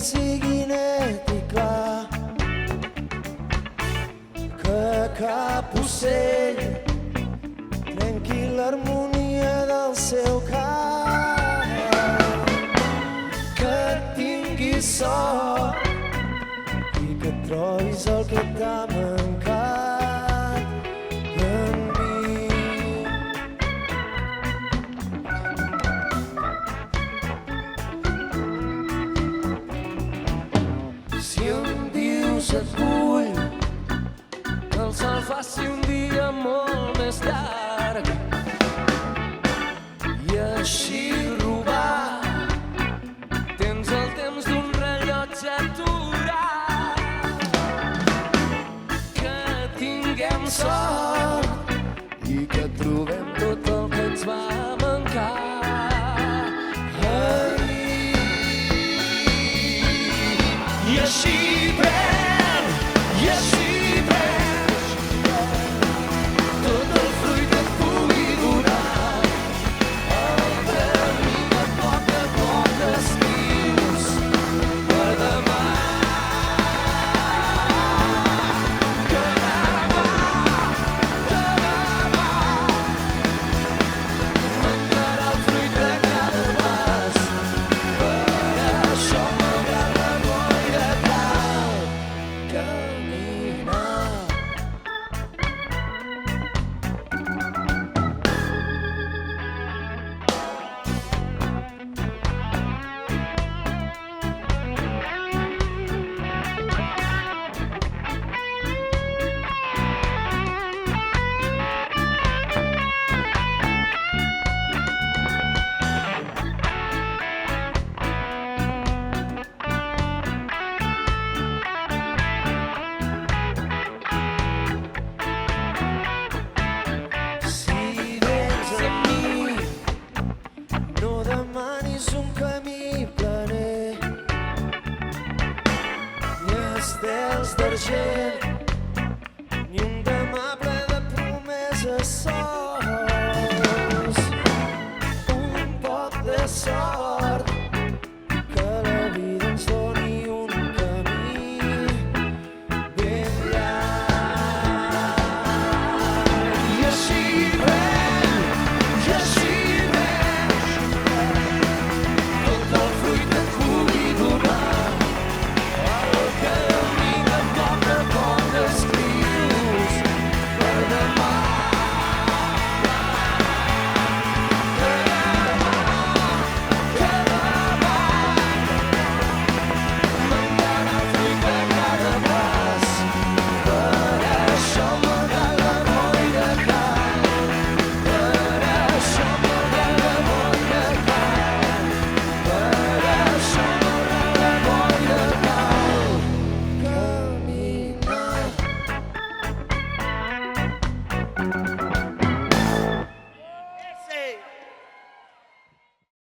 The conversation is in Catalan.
sigui net i clar, que cap ocell trenqui l'harmonia del seu cant, que tinguis sort i que trobis el que t'ha mancat en mi. Si em dius et vull, que el sol faci un dia molt més llarg i així robar, tens el temps d'un rellotge aturat, que tinguem sort i que trobem tot el que ens va mancar ahir. I així pren, i així prens tot el fruit que et pugui donar el camí que a poc escrius per demà. Que demà mandarà el fruit de cada pas. Per això malgrat la boira cal caminar. Si vens amb mi, no demanis un camí planer, ni estels d'argent, ni un demà ple de promeses.